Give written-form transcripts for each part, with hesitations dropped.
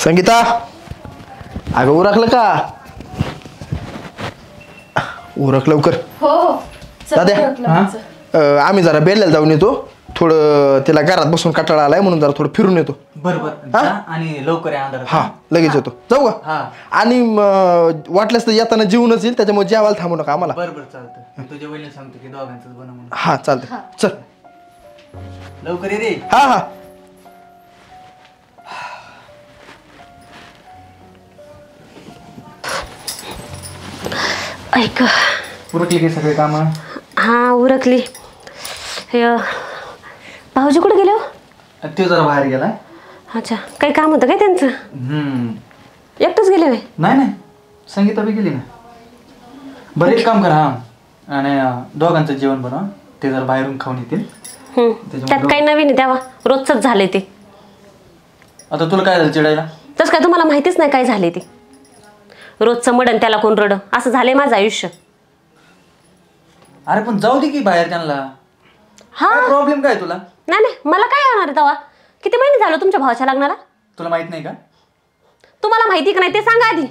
संगीता, अगं उरकलं का? उरक लवकर. हो हो दाद्या, आम्ही जरा बेल्ल्याला जाऊन येतो. थोडं तिला घरात बसून कंटाळा आलाय म्हणून जरा थोडं फिरून येतो. बरोबर. आणि लवकर या अंधारात. हा लगेच येतो. जाऊ का? आणि वाटल्यास तर येताना जेवूनच येईल, त्याच्यामुळे जेवायला थांबू नका आम्हाला. बरोबर चालतं. मी तुझ्या वहिनीला सांगतो की दोघांचंच बनव म्हणून. हा चालतं. चल लवकर ये रे. हा हा. ऐक, उरकली की सगळे काम? हा उरकली. भाऊजी कुठे गेले हो? ते जरा बाहेर गेलाय. अच्छा, काही काम होतं काय त्यांचं? एकटंच गेले होय? नाही नाही, संगीता बी गेली ना. बरं एक काम करा, आणि दोघांचं जेवण बनवा. ते जर बाहेरून खाऊन येतील. त्यात काही नवीन आहे तेव्हा, रोजच झाले ते. आता तुला काय झालं चिडायला? तसं काय तुम्हाला माहितीच नाही काय झाले ते. रोजचं मडण त्याला कोण रड, असं झालंय माझं आयुष्य. अरे पण जाऊ दे की बाहेर त्यांना. हा प्रॉब्लेम काय तुला? नाही नाही, मला काय होणार आहे तेव्हा? किती महिने झालं तुमच्या भावाच्या लग्नाला? तुला माहित नाही का? तुम्हाला माहिती का नाही ते सांगा आधी.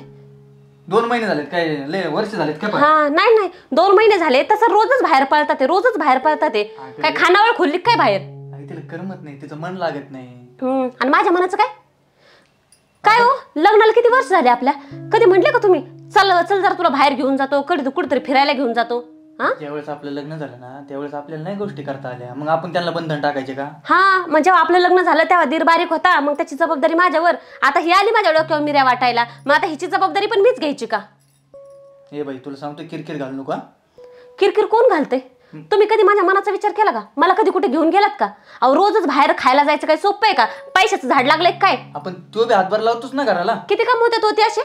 2 महिने झालेत काय? लय वर्ष झालेत काय? हा नाही नाही, 2 महिने झाले. तसं रोजच बाहेर पळतात ते, रोजच बाहेर पळतात ते. काय खानावळ खोलली काय बाहेर? अरे तिला करमत नाही, तिचं मन लागत नाही. आणि माझ्या मनाचं काय काय हो? लग्नाला किती वर्ष झाले आपल्या? कधी म्हटले का तुम्ही चल चल जरा तुला बाहेर घेऊन जातो, कधी कुठेतरी फिरायला घेऊन जातो? ज्यावेळेस आपलं लग्न झालं ना त्यावेळेस आपल्याला नाही गोष्टी करता आल्या, मग आपण त्यांना बंधन टाकायचे का? हा, मग जेव्हा आपलं लग्न झालं तेव्हा दीर बारीक होता, मग त्याची जबाबदारी माझ्यावर. आता ही आली माझ्या डोक्यावर मिऱ्या वाटायला, मग आता हिची जबाबदारी पण मीच घ्यायची का? हे बाई तुला सांगतो, किरकिर घालू नका. किरकिर कोण घालते? तुम्ही कधी माझ्या मनाचा विचार केला का? मला कधी कुठे घेऊन गेलात का? अहो रोजच बाहेर खायला जायचं काय सोपं आहे का? पैशाचं झाड लागलंय काय? आपण तू बी हातभार लावतोस ना घराला. किती काम होते होते असे?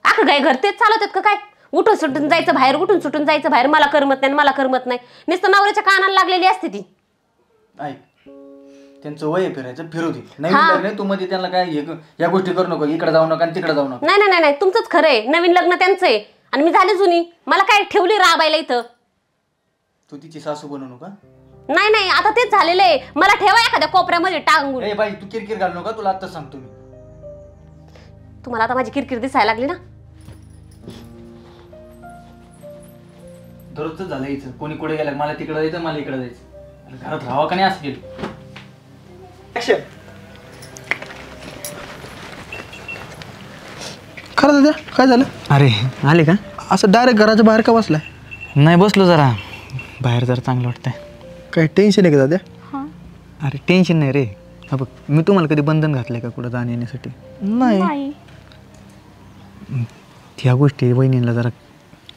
अख्खं काय घर तेच चालवतात का काय? उठून सुटून जायचं बाहेर, उठून सुटून जायचं बाहेर. मला करमत नाही, मला करमत नाही. नुसतं नवऱ्याच्या कानाला लागलेली असते ती. ऐक, त्यांचं वय फिरायचं, फिरू दे. नवीन लग्न तू मध्ये त्यांना काय या गोष्टी करू नको, इकडे जाऊ नका आणि तिकडे जाऊ नका. नाही नाही नाही, तुमचंच खरं आहे. नवीन लग्न त्यांचं आहे आणि मी झाली जुनी. मला काय ठेवली राबायला इथं? तू तिची सासू बनवू नका. नाही नाही, आता तेच झालेलं आहे. मला ठेवा एखाद्या कोपऱ्यामध्ये टांगून. ए बाई तू किरकिर घालू नका, तुला आत्ताच सांगतो मी. तुम्हाला आता माझी किरकिर दिसायला लागली ना? दररोजच झालं हिचं. कोणी कुठे गेलं, मला तिकडे जायचं, मला इकडे जायचं. घरात राहावं का नाही असं गेलो. खरं दादा, काय झालं? अरे आले का? असं डायरेक्ट घराच्या बाहेर का बसलाय? नाही बसलो जरा बाहेर, जरा चांगलं वाटतंय. काही टेन्शन आहे का दादा? अरे टेन्शन नाही रे. हा बघ, मी तुम्हाला कधी बंधन घातलंय का कुठं जाण्या येण्यासाठी? नाही. ह्या गोष्टी वहिनीला जरा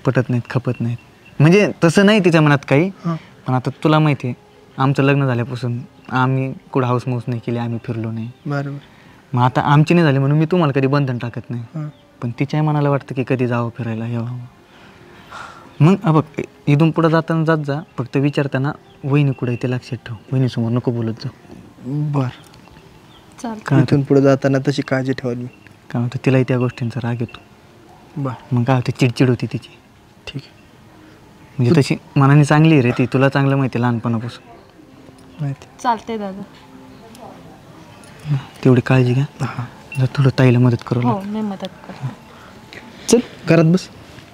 पटत नाहीत, खपत नाहीत. म्हणजे तसं नाही तिच्या मनात काही, पण आता तुला माहिती आहे आमचं लग्न झाल्यापासून आम्ही कुठं हाऊस माऊस नाही केली, आम्ही फिरलो नाही. बरोबर. मग आता आमची नाही झाली म्हणून मी तुम्हाला कधी बंधन टाकत नाही. पण तिच्याही मनाला वाटतं की कधी जावं फिरायला, यावं. मग बघ, इथून पुढं जाताना जात जा, फक्त विचारताना वहिनी कुठे ते लक्षात ठेव. वहिनीसमोर नको बोलत जाऊ. बर. इथून पुढे जाताना तशी काळजी ठेवावी. काय म्हणतो, तिलाही त्या गोष्टींचा राग येतो. बर. मग काय होतं, चिडचिड होती तिची. ठीक आहे. म्हणजे तशी मनाने चांगली आहे रे ती, तुला चांगलं माहिती आहे लहानपणापासून. माहिती. चालतंय दादा. तेवढी काळजी घ्या. जर थोडं ताईला मदत करू. हो मी मदत करते. चल घरात बस.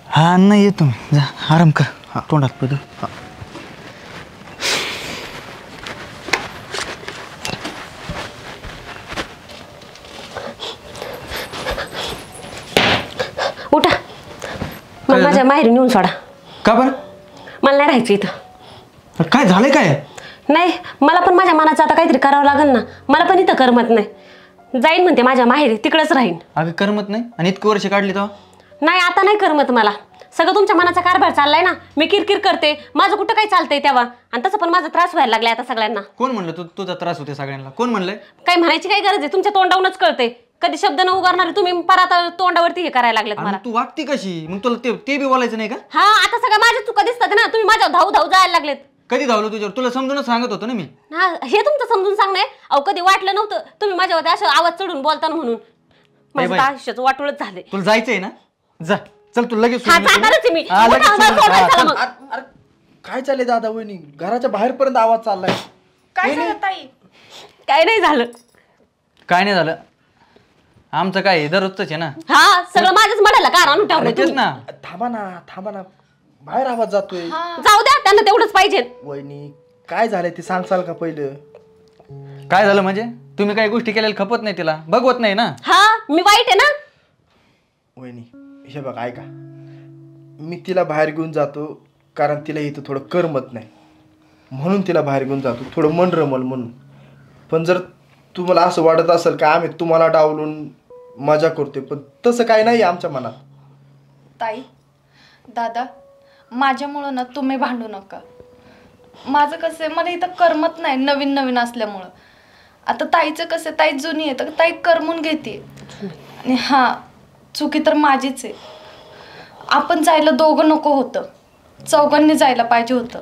हा नाही येतो मी, जा आराम कर. तोंडात पडू. उठा, मला माझ्या माहेरी नेऊन सोडा. का बरं? मला नाही राहायचं इथं. काय झालंय काय? नाही, मला पण माझ्या मनाचं आता काहीतरी करावं लागेल ना. मला पण इथं करमत नाही. जाईन म्हणते माझ्या माहेरी, तिकडंच राहीन. अगं करमत नाही आणि इतकी वर्ष काढली तेव्हा? नाही, आता नाही करमत मला. सगळं तुमच्या मनाचा कारभार चाललाय ना. मी किरकिर करते, माझं कुठं काही चालतंय तेव्हा. आणि तसं पण माझा त्रास व्हायला लागलाय आता सगळ्यांना. कोण म्हणलं तुझा त्रास होते सगळ्यांना? कोण म्हणलंय? काही म्हणायची काय गरज आहे? तुमच्या तोंडावूनच कळते. कधी शब्द न उगारणारे तुम्ही परत तोंडावरती हे करायला लागलेत मला. तू वागती कशी? मग तुला ते बी बोलायचं नाही का? हा, आता सगळं माझ्या चुका दिसतात ना. तुम्ही माझ्या धाऊ धाऊ जायला लागलेत. कधी धावलो तुझ्यावर? तुला समजूनच सांगत होतो ना मी. हा, हे तुमचं समजून सांगणे. अहो कधी वाटलं नव्हतं तुम्ही माझ्यावर असं आवाज चढून बोलताना म्हणून. माझं आयुष्याचं वाटोळच झाले. तुला जायचंय ना, जा. चल तू लगेच. काय चाललंय दादा वहिनी? घराच्या बाहेर पर्यंत आवाज चाललाय. काय झालं ताई? काय नाही झालं. काय नाही झालं. आमचं काय दररोजच आहे ना. हा सगळं माझ्याच मडायला कारण आणून ठेवलं तेच ना. थांबा ना बाहेर आवाज जातोय. जाऊ द्या त्यांना तेवढंच पाहिजे. वहिनी काय झालंय ते सांगसाल का पहिलं? काय झालं म्हणजे तुम्ही काही गोष्टी केलेल्या खपत नाही तिला, बघवत नाही ना. हा मी वाईट आहे ना. वहिनी हे बघा ऐका, मी तिला बाहेर घेऊन जातो कारण तिला इथं थोडं करमत नाही म्हणून तिला बाहेर घेऊन जातो, थोडं मन रमल म्हणून. पण जर तुम्हाला असं वाटत असेल का आम्ही तुम्हाला डावलून मजा करतोय, पण तसं काय नाही आमच्या मनात. ताई दादा माझ्यामुळं ना तुम्ही भांडू नका. माझं कसं आहे, मला इथं करमत नाही नवीन नवीन असल्यामुळं. आता ताईचं कसं, ताई जुनी आहे तर ताई करमून घेते. आणि हां चुकी तर माझीच आहे. आपण जायला दोघं नको होतं, चौघांनी जायला पाहिजे होतं.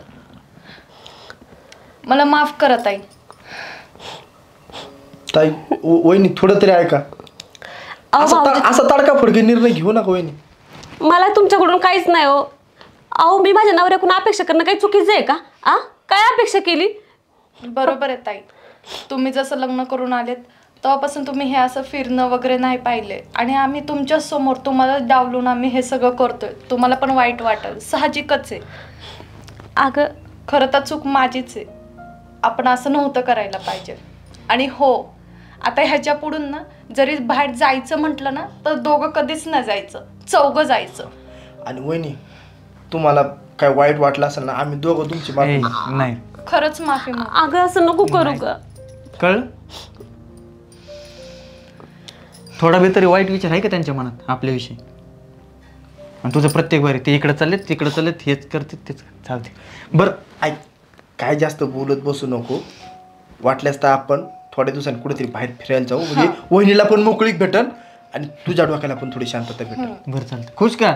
मला माफ करा ताई. ताई वहिनी थोडं तरी ऐका. असा तडका फडके निर्णय घेऊ नका वहिनी. मला तुमच्याकडून काहीच नाही हो. अहो मी माझ्या नवऱ्याकडून अपेक्षा करणं काही चुकीचं आहे का? काय अपेक्षा केली? बरोबर आहे ताई, तुम्ही जसं लग्न करून आलेत तेव्हापासून तुम्ही हे असं फिरणं वगैरे नाही पाहिले. आणि आम्ही तुमच्या समोर तुम्हाला डावलून आम्ही हे सगळं करतोय. तुम्हाला पण वाईट वाटेल, साहजिकच आहे. अगं खरं तर चूक माझीच आहे. आपण असं नव्हतं करायला पाहिजे. आणि हो आता ह्याच्या पुढून ना जरी बाहेर जायचं म्हटलं ना तर दोघं कधीच नाही जायचं, चौघं जायचं. आणि वहिनी तुम्हाला काय वाईट वाटलं असेल ना, आम्ही दोघं तुमची माफी नाही खरंच माफी माग. अगं असं नको करू का? कळ थोडा बी तरी वाईट विचार आहे का त्यांच्या मनात आपल्याविषयी? आणि तुझं प्रत्येक बारी ते इकडे चाललेत तिकडे चाललेत, हेच करते तेच चालते. बरं ऐक, काय जास्त बोलत बसू नको. वाटल्यास तर आपण थोड्या दिवसांनी कुठेतरी बाहेर फिरायला जाऊ, म्हणजे वहिनीला पण मोकळीक भेटल आणि तुझ्या डोक्याला पण थोडी शांतता भेटेल. बरं चालतं. खुश का?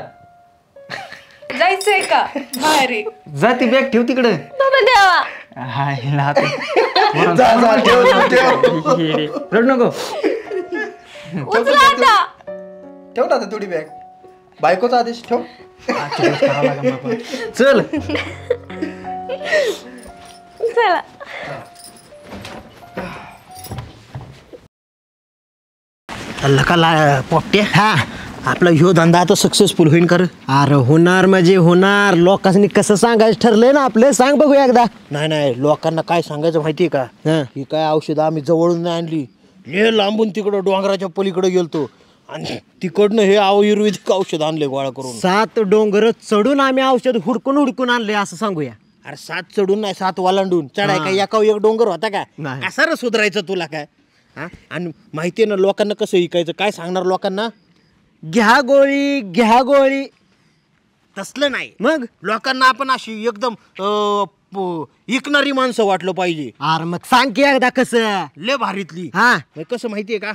जायचंय का बाहेर? जा ती बॅग ठेव तिकडे. देवा हाय लाहते. ठेव रड नको. उचला आता. ठेव ना आता थोडी बॅग. बायकोचा आदेश ठेव. चल चला. लका पोपटे. हा आपला ह्यो धंदा आता सक्सेसफुल होईन कर. अरे होणार म्हणजे होणार. लोकांनी कसं सांगायचं ठरलंय ना आपलं, सांग बघू एकदा. नाही लोकांना काय सांगायचं माहितीये का, ही काय औषधं आम्ही जवळून नाही आणली, हे लांबून तिकडं डोंगराच्या पलीकडे गेलतो आणि तिकडनं हे आयुर्वेदिक औषध आणले गोळा करून. 7 डोंगर चढून आम्ही औषध हुडकून आणले असं सांगूया. अरे 7 चढून नाही, 7 वालांडून चढाय काय एका एक डोंगर होता का? कसं सुधारायचं तुला काय? आणि माहितीये ना लोकांना कसं विकायचं, काय सांगणार लोकांना? घ्या गोळी तसलं नाही. मग लोकांना आपण अशी एकदम विकणारी माणसं वाटलं पाहिजे. अरे मग सांग की एकदा कसं. लय भारीतली. कसं माहितीये का?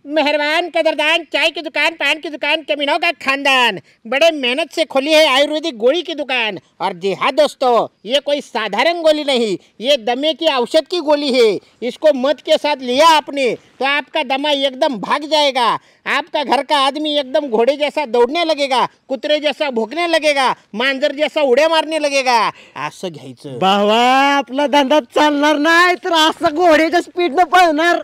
मेहरबान कदरदान, चाय की दुकान, पान की दुकान, कमीनों का खानदान, बड़े मेहनत से खोली है आयुर्वेदिक गोली की दुकान. और जी हाँ दोस्तों, ये कोई साधारण गोली नहीं, ये दमे की औषध की गोली है. इसको मध के साथ लिया आपने तो आपका दमा एकदम भाग जाएगा. आपका घर का आदमी एकदम घोड़े जैसा दौड़ने लगेगा, कुत्रे जैसा भोंकने लगेगा, मांजर जैसा उड्या मारने लगेगा. असं घ्यायचं. बाबा आपला धंदा चालणार नाही तर असं घोड्याच्या स्पीडनं पळणार.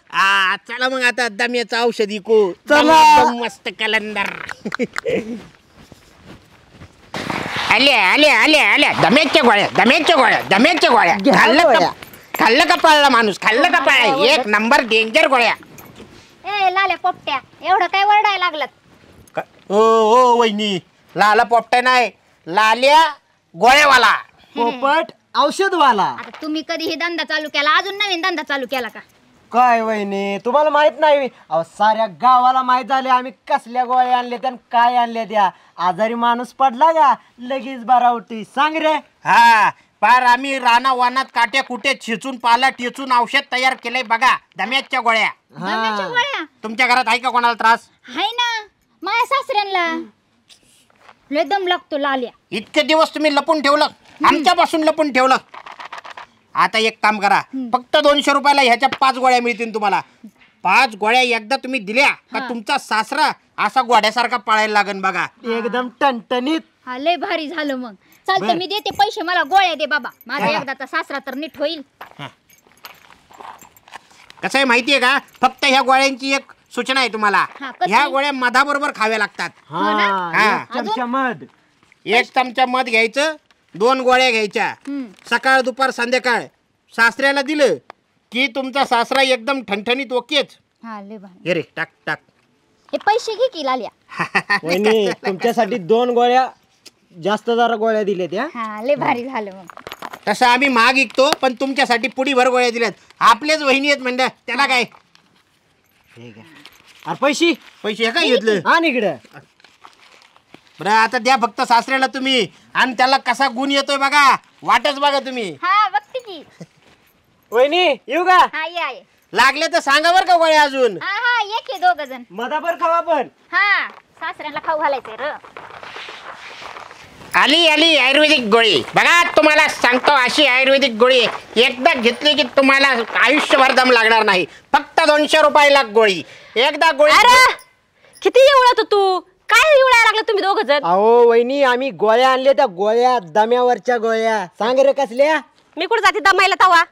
चला मग आता दम्याचं औषध इकू. चला मस्त कलंदर. आल्या दम्याच्या गोळ्या खाल्लं का पळला माणूस, खाल्लं का पळला. एक नंबर डेंजर गोळ्या. ए लाल्या पोपट्या, एवढं काय वरडायला लागलात? ओ वहिनी, लाला पोपट्या नाही, लाल्या गोळ्यावाला. पोपट औषधवाला. आता तुम्ही कधी हे धंदा चालू केला, अजून नवीन धंदा चालू केला का? काय वहिनी तुम्हाला माहित नाही? साऱ्या गावाला माहित झाले आम्ही कसल्या गोळ्या आणल्या त्या काय आणल्या त्या. आजारी माणूस पडला का लगेच बारावटी सांग रे. हा पार आम्ही राणा वानात काट्या कुट्या छिचून पाला टेचून औषध तयार केलंय बघा. दम्याच्या गोळ्या. दम्याच्या गोळ्या तुमच्या घरात आहे का कोणाला त्रास? हाय ना, माझ्या सासऱ्यांना लय दम लागतो लाल्या. इतके दिवस तुम्ही लपून ठेवलं, आमच्यापासून लपून ठेवलं. आता एक काम करा, फक्त 200 रुपयाला ह्याच्या 5 गोळ्या मिळतील तुम्हाला. 5 गोळ्या एकदा तुम्ही दिल्या का तुमचा सासरा असा गोड्यासारखा पळायला लागन बघा. एकदम टणटणीत. हा लय भारी झालं. मग चालतं, मी देते पैसे, मला गोळ्या दे बाबा. माझा एकदाचा सासरा तर नीट होईल. कसं आहे माहितीये का, फक्त ह्या गोळ्यांची एक सूचना आहे तुम्हाला. हा, कसली? ह्या गोळ्या मधाबरोबर खाव्या लागतात. हा चमचा मध. 1 चमचा मध घ्यायचं, 2 गोळ्या घ्यायच्या, सकाळ दुपार संध्याकाळ. सासऱ्याला दिलं की तुमचा सासरा एकदम ठणठणीत ओकेच. हा लय भारी. हे रे टाक टाक. हे पैसे घे की लाल्या. वहिनी तुमच्यासाठी 2 गोळ्या जास्त जरा गोळ्या दिल्या त्या. हा लय भारी झालं मग. तसं आम्ही महाग विकतो पण तुमच्यासाठी पुडी भर गोळ्या दिल्यात. आपलेच वहिनी आहेत म्हणल्या त्याला काय. अरे पैसे पैसे हे काय घेतलं. आणि इकडे बरं आता द्या फक्त सासऱ्याला तुम्ही. आणि त्याला कसा गुण येतोय बघा, वाटच बघा तुम्ही. हा बघते की. वहिनी येऊ का? हा ये. लागले तर सांगा बरं का गोळ्या अजून. हा हा ये की 2 जण. मधाभर खावा पण. हा सासऱ्याला खाऊ घालायचंय र. आली आली आयुर्वेदिक गोळी बघा. तुम्हाला सांगतो अशी आयुर्वेदिक गोळी एकदा घेतली की तुम्हाला आयुष्यभर दम लागणार नाही. फक्त 200 रुपयाला गोळी. एकदा गोळी. अरे किती एवढा तू काय एवढा लागला तुम्ही 2 जण. अहो वहिनी आम्ही गोळ्या आणल्या त्या गोळ्या दम्यावरच्या गोळ्या. सांग रे कसल्या. मी कुठे जाते दमायला तवा.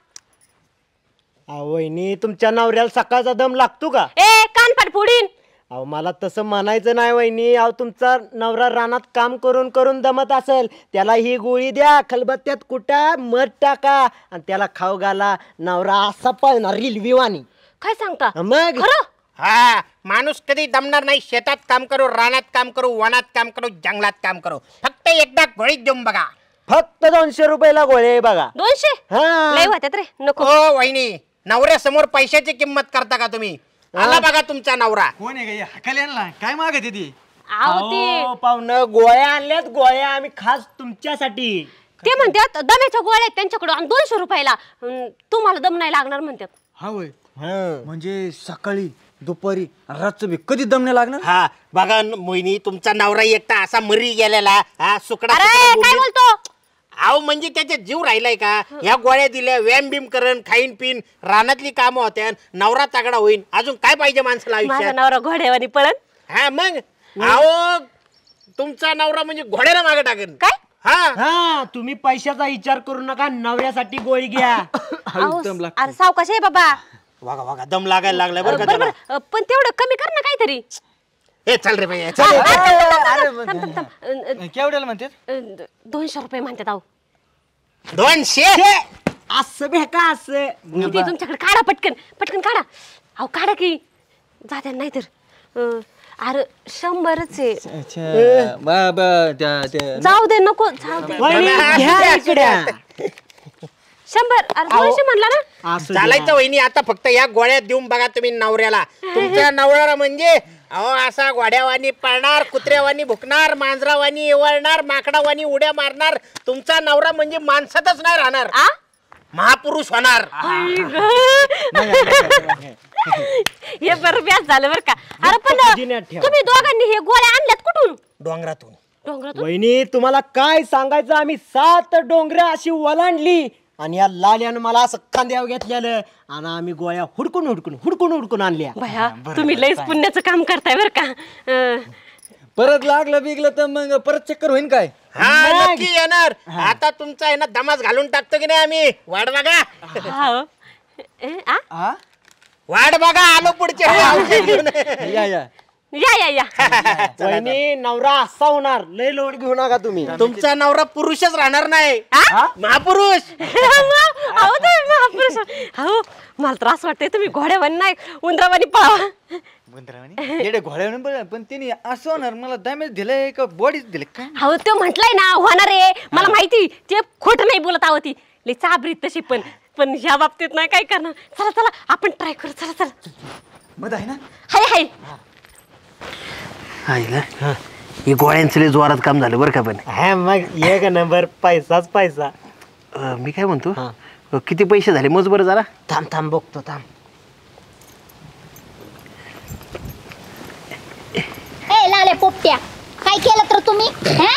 अहो वहिनी तुमच्या नवऱ्याला सकाळचा दम लागतो का? ए कानपाट फोडीन. अहो मला तसं म्हणायचं नाही वहिनी. अहो तुमचा नवरा रानात काम करून करून दमत असेल, त्याला ही गोळी द्या, खलबत्त्यात कुटा मध टाका आणि त्याला खाऊ घाला. नवरा असा पळणार रिलविवानी. काय सांगता मग खरं. हा माणूस कधी दमणार नाही. शेतात काम करू, रानात काम करू, वनात काम करू, जंगलात काम करू. फक्त एकदा गोळीत देऊन बघा. फक्त 200 रुपयाला गोळ्या आहे बघा. 200 हा. लय होत्यात रे नको. हो वहिनी नवऱ्यासमोर पैशाची किंमत करता का तुम्ही. आला बघा तुमचा नवरा. कोण आहे का हकाली आणला काय मागत ती. आहो ते अहो, पाहुणं गोळ्या आणल्यात गोळ्या आम्ही खास तुमच्यासाठी. ते म्हणतात दम्याच्या गोळ्या आहेत त्यांच्याकडे आणि 200 रुपयाला तुम्हाला दम नाही लागणार म्हणतात. हा होय. हं. म्हणजे सकाळी दुपारी रातचं बी कधी दम नाही लागणार. हा बघा मोहिनी तुमचा नवरा एकटा असा मरी गेलेला. हा सुकडा अरे सुकडा काय बोंबील. बोलतो. अहो म्हणजे त्याचा जीव राहिलाय का. ह्या गोळ्या दिल्या व्यायाम बिम करण खाईन पिन रानातली कामं होत्या. नवरा तगडा होईन. अजून काय पाहिजे माणसाला माझा आयुष्यात. नवरा घोड्यावानी पळण. हा मग अहो तुमचा नवरा म्हणजे घोड्याला मागे टाकेन. काय हा हा तुम्ही पैशाचा विचार करू नका, नवऱ्यासाठी गोळी घ्या. अहो, अरे सावकाश आहे बाबा. बघा बघा दम लागायला लागलाय बरं का बरोबर त्याला. पण तेवढं कमी कर ना काहीतरी. ए चल रे बाई थांब, चल. थांब, थांब. केवढ्याला म्हणते. 200 रुपये म्हणतात. अहो 200 असं भेका असं. किती तुमच्याकडे काढा पटकन पटकन काढा. अहो काढा की जात्या नाही तर. अरे 100च आहे. अच्छा बाबा त्या जाऊ दे नको जाऊ दे. वहिनी, घ्या इकडे. 100 अरे 200 म्हणला ना. असं चालायचं वहिनी आता फक्त या गोळ्या देऊन बघा तुम्ही नवऱ्याला. तुमच्या नवऱ्याला म्हणजे अहो असा घोड्यावानी पळणार, कुत्र्यावानी भुकणार, मांजरावानी एवळणार, माकडावानी उड्या मारणार. तुमचा नवरा म्हणजे माणसातच नाही राहणार. आ महापुरुष होणार. हे बरं व्याज झालं बरं का. अरे पण जिन्यात ठेवा. तुम्ही दोघांनी हे गोळ्या आणल्यात कुठून. डोंगरातून. डोंगरातून. वहिनी तुम्हाला काय सांगायचं, आम्ही 7 डोंगर अशी ओलांडली आणि या लाल्यानं मला असं खांद्यावर घेतलेलं आणि आम्ही गोळ्या हुडकून हुडकून हुडकून हुडकून आणल्या. भया तुम्ही लयच पुण्याचं काम करताय बरं का. परत लागलं बिगलं तर मग परत चक्कर होईन काय. हा नक्की येणार. आता तुमचा आहे ना दमास घालून टाकतो की नाही आम्ही. वाट बघा हा. आ? हा वाट बघा आलो पुढच्या वेळी औषध घेऊन. या या या या या. वहिनी नवरा असा होणार, लय लोड घेऊ नका तुम्ही. तुमचा नवरा पुरुषच राहणार नाही, महापुरुष. अहो तुम्ही महापुरुष. अहो मला त्रास वाटतंय. तुम्ही घोड्यावानी नाही उंदरावानी पळावा. येडे घोड्यावर पण तिने असं होणार मला डॅमेज दिलंय का बॉडीच दिले काय. अहो तो म्हटलाय ना होणार आहे. मला माहिती ते खोटं नाही बोलत आहो. ती लई चाबरीत तशी पण पण ह्या बाबतीत नाही काय करणार. चला चला आपण ट्राय करू. चला चला. मग आहे ना. हाय हाय. ही गोळ्यांचं लय जोरात काम झालं बरं का. पण हा मग एक नंबर, पैसाच पैसा. मी काय म्हणतो किती पैसे झाले मोज बरं जरा. थांब थांब बघतो थांब. ए लाले पोपट्या काय केलं तर तुम्ही. हा?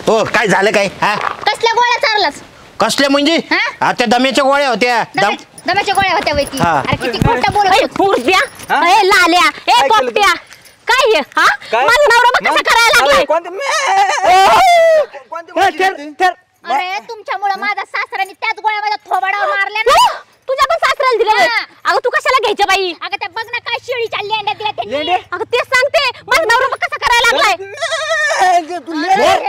हो काय झालं काय. हा कसल्या गोळ्या चारलास. कसल्या म्हणजे हा? त्या दम्याच्या गोळ्या होत्या. दम्याच्या गोळ्या होत्या वैती. हा. अरे किती खोटं बोलत ए होत. पुरत्या. ए लाल्या. ए पोपट्या. काय हे हा माझा नवरा बघ कसा करायला लागलाय. अरे तुमच्यामुळे माझा सासऱ्याने त्याच गोळ्या माझ्या थोबाडावर मारल्या ना. तुझ्या पण सासऱ्याला दिलं होय. हा. अगं तू कशाला घ्यायच्या बाई? अगं त्या बघ ना काय शेळी चालली अंड्या दिल्या त्यांनी. अगं तेच सांगते माझा नवरा बघ कसा करायला लागलाय. अरे,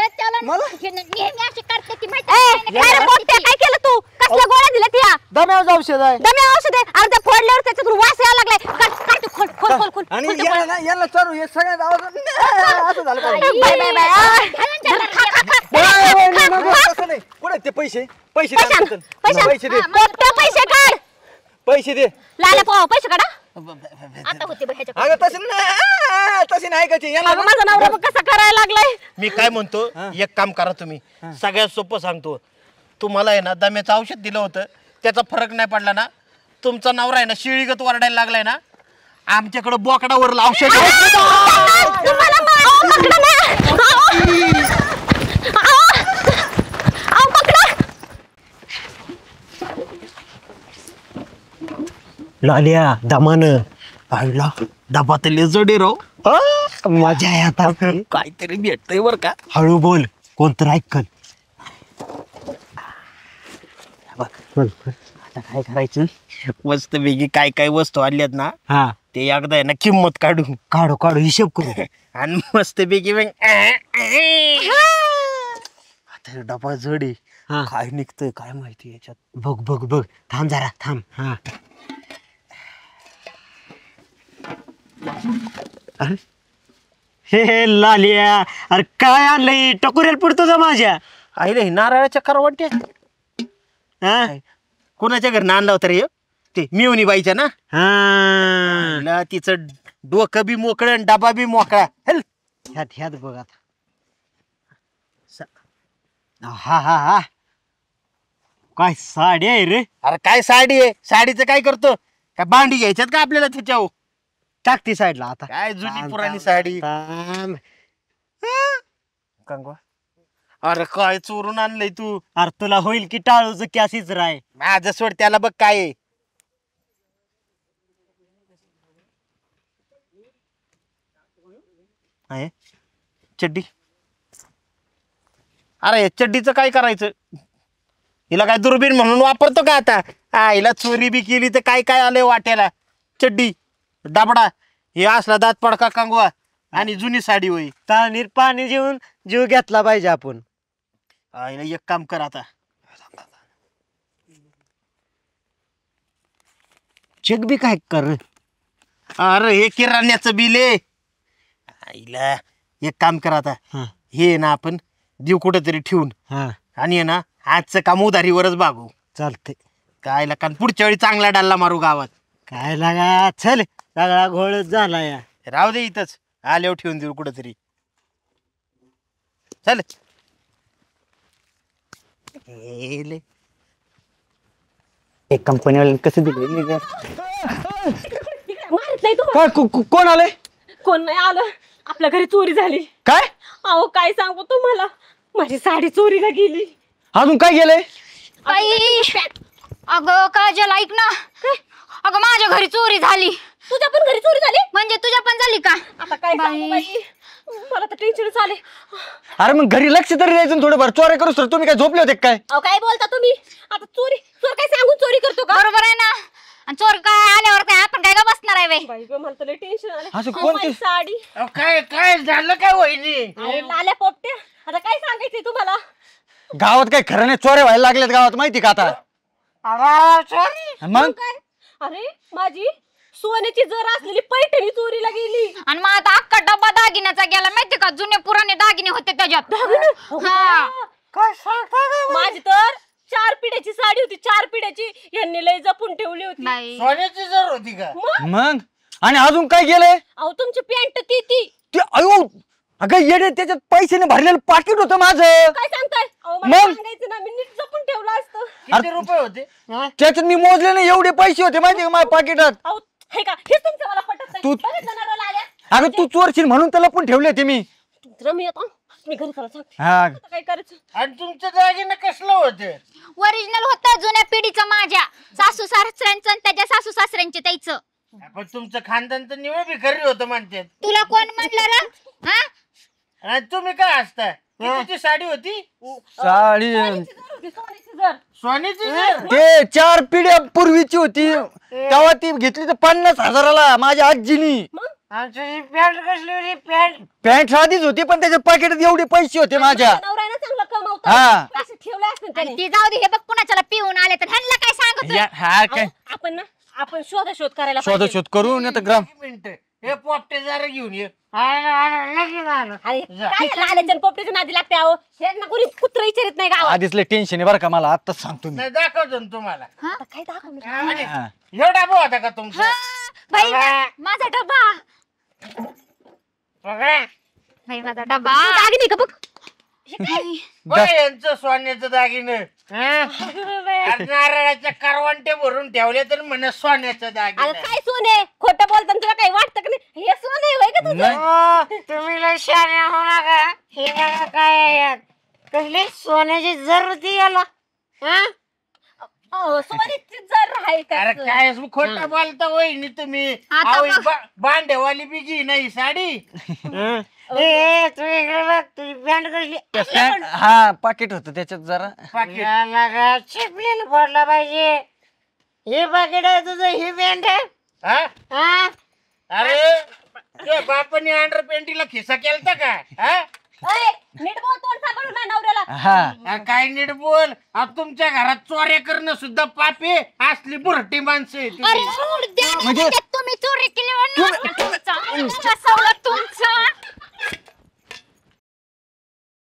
त्याला नेहमी अशी करते ती माहिती ए, आहे का? काय रे पोट्या, काय केलं तू? कसल्या गोळ्या दिल्या त्या? दम्यावर औषध आहे दमे औषध आहे. अरे त्या फोडल्यावर त्याच्यातून वास यायला लागलाय. काढ तू, खोल खोल खोल खोल. आणि खोल ते खोल. यांना चालू हे सगळ्यात आवाज असं झालं पाहिजे. Bye bye bye. आ, घालांच्या खा, खा, खा. तसं नाही. कुठे ते पैसे पैसे पैसे दे. पैसे दे पोट्या, पैसे काढ. पैसे दे लाल्या पाव पैसे काढा. आता होते बघ ह्याच्या अगं तशी नाही ऐकायची यांना अगं माझा नवरा बघ कसा करायला लागलाय. मी काय म्हणतो एक काम करा तुम्ही सगळ्यात सोपं सांगतो तुम्हाला आहे ना दम्याचं औषध दिलं होतं त्याचा फरक नाही पडला ना तुमचा नवरा आहे ना शिळीगत वरडायला लागलाय ना आमच्याकडे बोकडावर औषध आहे. तुम्हाला माव पकडा ना. आओ पकडा. लालिया दमान आईला डबा तर जडे राव मजा आहे आता काहीतरी भेटतंय बर का. हळू बोल कोणतं ऐकल आता काय करायचं मस्त वेगळी काय काय वस्तू आणल्यात ना हा ते एकदा आहे ना किंमत काढू काढू काढू हिशोब करू आणि मस्त पैकी आता डबा जड आहे हा. काय निघतंय काय माहिती याच्यात. बघ बघ बघ थांब जरा थांब हा अरे हे लालिया अरे काय आणलंय टकोऱ्याला पडतो का माझ्या आईला हे नारळाच्या करवट्या हा कोणाच्या घरी आणला होता रे ह्यो? ते मिवनी बाईच्या ना हा आईला तिचं डोकं बी मोकळं आणि डबा बी मोकळा हेल ह्यात ह्यात बघ आता हा हा हा काय साडी आहे रे अरे काय साडी आहे साडीचं काय करतो काय भांडी घ्यायच्यात का आपल्याला त्याच्यावर टाकती साईडला आता काय जुनी थांब, पुराणी थांब, साडी थांब. कंगवा अरे काय चोरून आणलंय तू अरे तुला होईल की टाळूच की अशीच राय माझं सोड त्याला बघ काय आहे. आहे चड्डी अरे या चड्डीचं काय करायचं हिला काय दुर्बीण म्हणून वापरतो का आता हिला चोरी बी केली तर काय काय आलंय वाट्याला चड्डी दाबडा हे असला दात पडका कंगवा आणि जुनी साडी होई ताळणीत पाणी जेवून जीव घेतला पाहिजे आपण हिला एक काम कर आता चेक बी काय कर अरे हे किराण्याचं बिल आहे आईला एक काम कर आता हा हे ना आपण देऊ कुठेतरी ठेवून हा आणि आहे ना आजचं काम उधारीवरच बागू चालते काय कारण पुढच्या वेळी चांगला डाल्ला मारू गावात काय लागा चल सगळा घोळच झाला या राहू दे इथंच आल्यावर ठेवून देऊ कुठेतरी चल एक कंपनीवाले कसे दिले मारत नाही तू. काय कोण आले कोण नाही आलं. आपल्या घरी चोरी झाली. काय अहो काय सांगू तुम्हाला माझी साडी चोरीला गेली. अजून काय गेलंय बाई अगं काजल ऐक ना अगं माझ्या घरी चोरी झाली. तुझ्या पण घरी चोरी झाली. म्हणजे तुझ्या पण झाली का आता काय सांगू बाई मला तर टेन्शनच आले. अरे मग घरी लक्ष तरी द्यायचं ना थोडंफार चोऱ्या करू सर तुम्ही काय झोपले होते काय अहो काय बोलता तुम्ही आता चोर काय सांगून चोरी करतो का. बरोबर आहे ना आणि चोर काय आल्यावर काय आपण काय का बसणार आहे बाई बाई गं, मला तर टेन्शन आलं. असं अहो, कोणते- माझी साडी काय काय झालं काय वहिनी अरे लाल्या पोपट्या आता काय सांगायचंय तुम्हाला. गावात काय खरं नाही चोऱ्या व्हायला लागल्यात गावात माहिती का आता मग काय अरे माझी सोन्याची जर असलेली पैठणी चोरीला गेली. आणि मग आता अख्खा डब्बा दागिन्याचा गेला माहिती का जुने पुराणे दागिने होते त्याच्यात हा माझी तर 4 पिढ्याची साडी होती 4 पिढ्याची यांनी लय जपून ठेवली होती. बाई सोन्याची जर होती का मग आणि अजून काय गेलंय अहो तुमची पॅन्ट ती ते अयो अगं येडे त्याच्यात पैशाने भरलेलं पाकिट होतं माझं काय सांगताय. अहो मला मग? सांगायचं ना मी नीट जपून ठेवलं असतं. किती रुपये होते त्याच्यात मी मोजले नाही एवढे पैसे होते माहिती का माझ्या पाकिटात अहो हे का हेच तुमचं मला पटत नाही. तू- बघितलं ना रे लाल्या. अगं तू चोरशील म्हणून त्याला पण ठेवले होते मी रमी आता मी घरी चला सांगते हा आता काय करायचं. आणि तुमचं दागिनं कसलं होतं ओरिजिनल होतं जुन्या पिढीचं माझ्या सासू सासऱ्यांचं आणि त्याच्या सासू सासऱ्यांचे त्याचं. पण तुमचं खानदान तर निवळ भिकारी होतं म्हणतात तुला कोण म्हटलं रे हा आणि तुम्ही काय असता कितीची साडी होती? साडी सोन्याची जर. ते 4 पिढ्या पूर्वीची होती तेव्हा ती घेतली तर 50,000ला माझ्या आजीनी. आमची ही पॅन्ट कसली होती पॅन्ट? पॅन्ट साधीच होती पण त्याच्या पाकिटात एवढे पैसे होते माझ्या. नवऱ्यानं चांगलं कमवतो हा. पैसे ठेवले असतील त्याने. आणि ती जाऊ दे, हे बघ कुणाच्याला पिऊन आले तर ह्यांना काय सांगत हा काय आपण शोध करायला शोध करू नाही तर ग्राम मिनिट हे पोपटे जरा घेऊन ये. अरे काय लाल्याच्या पोपटीच्या नादी लागते अहो. ह्यांना कोणी कुत्र विचारित नाही गावात. आधीच लय टेन्शन आहे बरं का मला आत्ताच सांगतो मी. नाही दाखवतो ना तुम्हाला. आता काय दाखवलं हा. एवढा डबा होता का तुमचा? बाई माझा डबा, बघा. बाई माझा डबा. दागिने का बघ बघ यांचं सोन्याचं दागिने. नारळाच्या करवंटे भरून ठेवले तर म्हणे सोन्याचं अरे दागिने. काय सोने खोटं बोलताना तुला काही वाटतं का नाही? हे सोने होय का तुझं? तुम्ही लय शहाणे हो नका. हे बघा काय आहे यात. कसली सोन्याची जरूरती याला. सोन्याची जर आहे का? अरे काय खोटं बोलता वहिनी तुम्ही. आता अहो, बघ. भांडेवाली बी घी नाही साडी. ए तू इकडे बघ तुझी पॅन्ट कसली. हा पाकिट होतं त्याच्यात जरा. चिपलेलं पडला पाहिजे. हे पाकिट आहे तुझं, ही पॅन्ट आहे. अरे तुझ्या बापाने अंडर पॅन्टीला खिसा केलता का? हा? अय, नीट बोल तोंड सांभाळून माझ्या नवऱ्याला. हा काय नीट बोल. आता घरात चोऱ्या करणं सुद्धा पापे. असली बुरटी माणसं आहे तुम्ही. अरे सोड द्या ना, त्यात तुम्ही चोरी केली म्हणून तुमचं